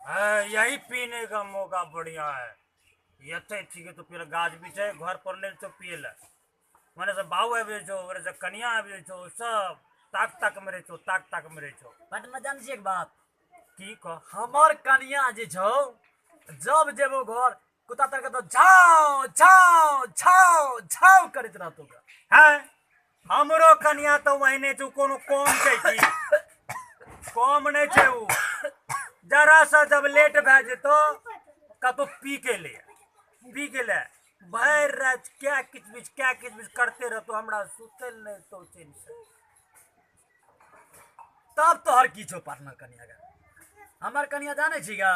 यही पीने का मौका बढ़िया है। ये ठीक है तो फिर गाज भी है घर पर नहीं तो पिए ला मैंने से बाऊ आवे छो मेरे से कनिया आवे छो सब ताक ताक मेरे छो ताक ताक मेरे छो। पटना जान छी एक बात की कह हमर कनिया जे छौ जब जेबो घर कुत्ता तर के तो झाव झाव झाव झाव करत रहतो का है हमरो कनिया तो वहीने छो कोनो कम छै की कम नहीं छे उ जरा सा जब लेट भे जेतो कतो पी के ले भर रात क्या किचबिच करते रहतो हमरा सुतल नहीं तो चैन से। तब तोहर की छौ पार्टनर कनिया का हमर कनिया जाने छी गा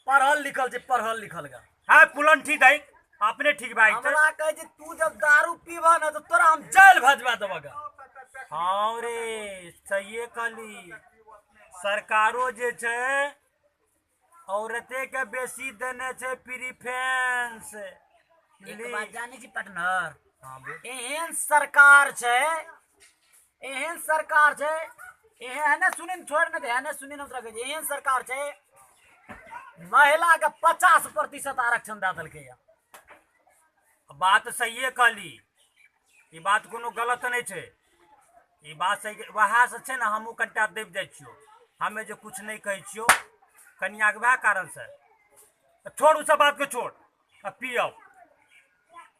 पढ़ल लिखल गा हाँ पुलन ठीक है अपने ठीक भाई हमरा कहे जे तू जब दारू पीबा ना तो तोरा हम जेल भेजवा देबा गा। हाँ रे सही कहली सरकारो जे छे औरते के बेसी देने छे प्रीफरेंस। एक बात जाने छी पार्टनर हाँ एहन सरकार छे एहन सुनिन छोड़ न दे एहन सुनिन हम रखे एहन सरकार छे महिला के 50% आरक्षण दे दलके या। बात सही कहली ये बात कोनो गलत नहीं छे ये बात सही वहाँ से छे ना हमू कनिटा देव जाय छियो हमें जो कुछ नहीं कहे छियो कनिया के वह कारण से छोड़ उ सब बात को छोड़ अब पियो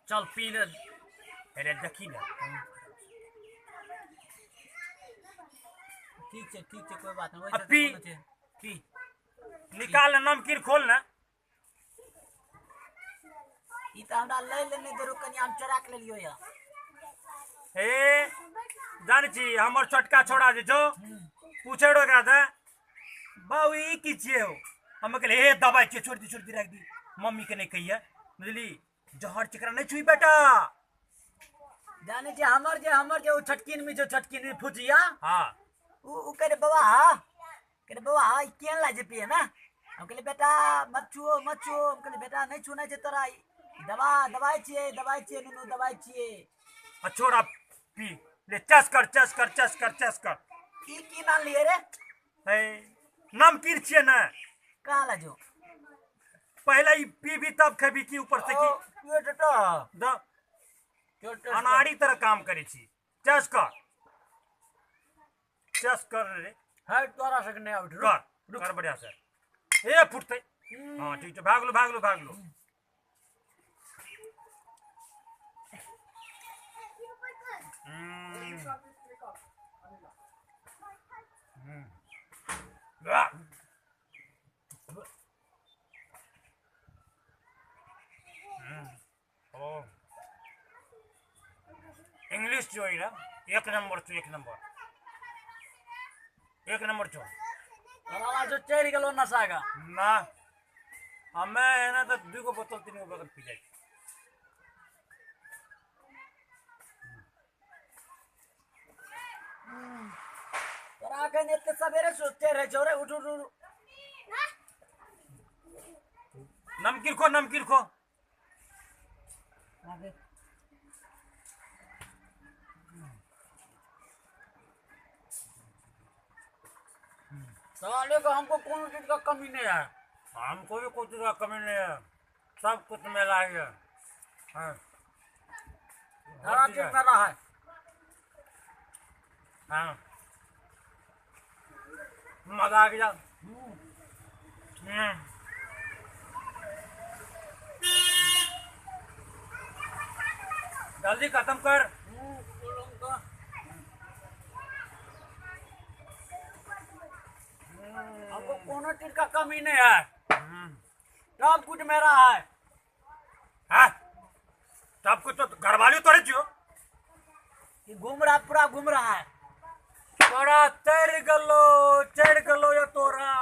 चल पी ले अरे देखी ना ठीक है कोई बात नहीं अब पी निकाल नमकीन खोल ना ई त हमरा ले लेने देरो कनिया हम चोरा के ले लियो या। ए जान छी हमर छोटका छोड़ा जे छो पूछेड़ो एकरा से बाऊ ई की छिए हो हम कहले हे दवाई छिए छोड़ दी रख दी मम्मी के नहीं कहिए बुझली जहर चिकरा नहीं छुई बेटा जाने जे हमर जे छटकिन में जो छटकिन में फुजिया हां उ करे बाबा ई केन ला जे पिए ना हम कहले बेटा मत छुओ हम कहले बेटा नहीं छूना जे तोरा दवाई छिए नुनु दवाई छिए छोड़ा पी ले चस कर की नाम लिए रे ए नमकीन छिए ना कहां ला जो पहले ही पी भी तब खबी की ऊपर से की ये टटा द अनाड़ी तरह काम करे छी चस कर रे है तोरा सकने आउट कर बढ़िया से ए फुटते हां ठीक है भाग लो इंग्लिश जो है ना एक नंबर छो तोरा जो चढ़ गेलो नशा का ना हमें है ना तो 2 बोतल 3 बोतल पी जाए तोरा के नेते सवेरे सोचते रहे छोरे उठ नमकीन खो साले को हमको कौन चीज का कमी नहीं है हमको भी कुछ का कमी नहीं है सब कुछ मिला है सारा चीज मेरा है हाँ मजा आ गया जल्दी खत्म कर हमको कोनो चीज का कमी नहीं है सब कुछ मेरा है सब कुछ तो घर वाले तोड़े जो पूरा घूम रहा है तोरा चढ़ गलो या तोरा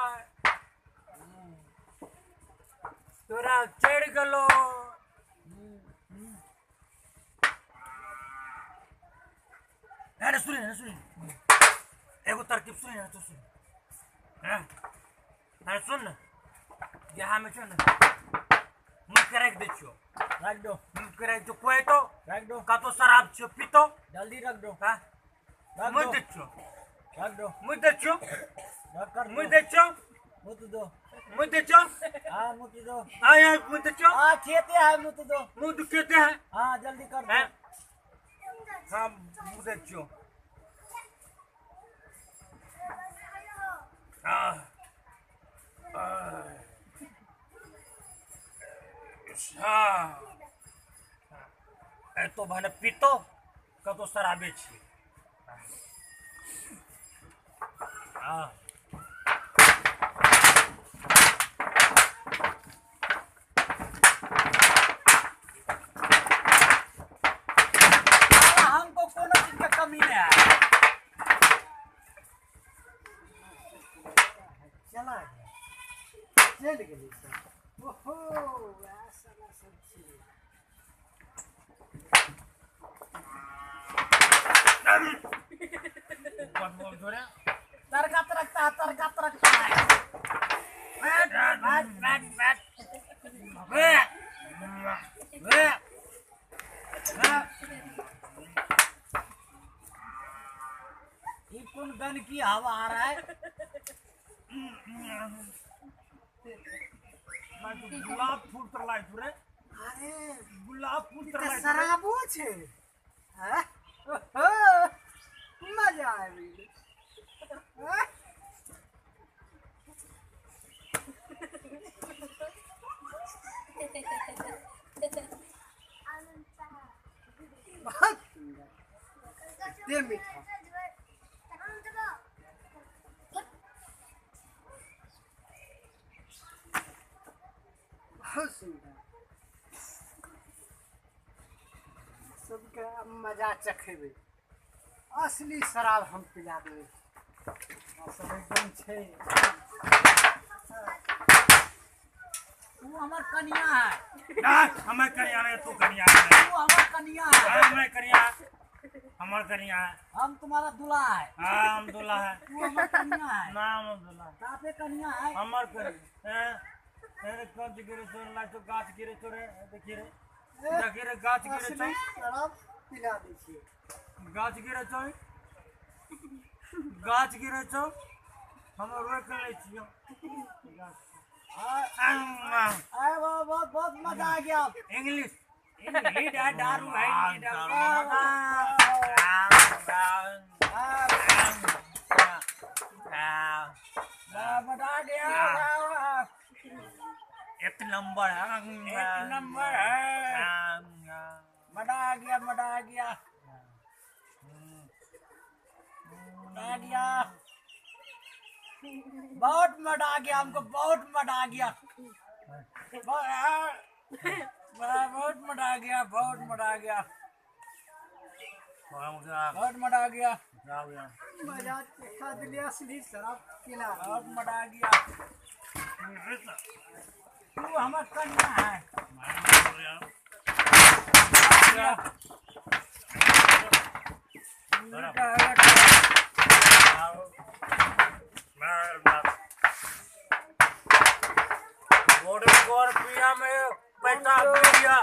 चढ़ गलो सुन एगो तरकीब सुन तो सुन यहाँ में सुन मुख रख दे छो रख दो मुख रख दो कोई तो रख दो का तो शराब छो पीतो जल्दी रख दो मुझ दे छो रख दो मुझ दे छो रख कर मुझ दे छो मुत दो मुझे चो हाँ मुत दो आया मुझे चो हाँ खेते हैं मुत दो मुझे कहते हैं हाँ जल्दी कर दो हैं हाँ मुझे चो तो भने पीतो का तो शराबे छी हमको कोनो चीज का कमी नहीं है चला चल गई ओहो ऐसा सब्जी तरकत रखता है ये कौन गन की हवा आ रहा है गुलाब फूल तरलाई रे अरे गुलाब फूल तरलाई शराबो छे हैं मजा आवी बहुत सुंदर ते मीठा बहुत सुंदर सबके मजा चखेबे असली शराब हम पिला देबे सब एकदम छे तू हमर कन्या है हमें करिया नहीं तू करिया है तू हमर कन्या है हमें करिया हमार करिया है हम तुम्हारा दूल्हा है हाँ हम दूल्हा है तू हमर कन्या है नाम दूल्हा तापे कन्या है हमार करिया तेरे कौन गिरे चोर ला तो गाछ गिरे चोरे देखिए रे देखिए रे गाछ गिरे चोर शराब पिला दै छियै गाछ गिरे चोर गाछ गिरे चोर हम रोक ले छियो आए बहुत बहुत मजा आ गया इंग्लिश इंग्लिश दारू है मजा आ गया एक नंबर है मजा आ गया मजा आ गया बहुत मजा आ गया हमको बहुत मजा आ गया बहुत मजा आ गया बहुत मजा आ गया बहुत मजा आ गया मजा खा दिलिया असली शराब पिला बहुत मजा आ गया तू हमर कन्या है पिया में पैसा पी गया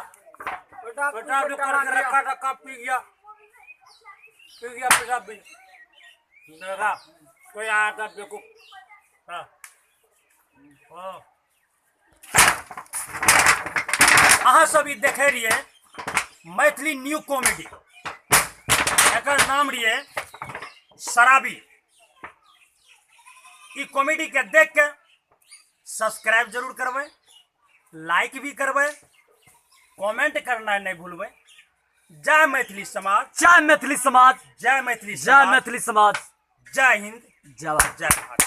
पैसा भी करके रखा रखा पी गया पैसा पी देखा कोई आया था देखो अहाँ सब ई देखे रहिए मैथिली न्यू कॉमेडी एक नाम रहिए शराबी ई कॉमेडी के देख के सब्सक्राइब जरूर करबे लाइक भी करबे कमेंट करना नहीं भूलबे जय मैथिली समाज जय मैथिली समाज जय मैथिली जय मैथिली समाज जय हिंद जय जय भारत।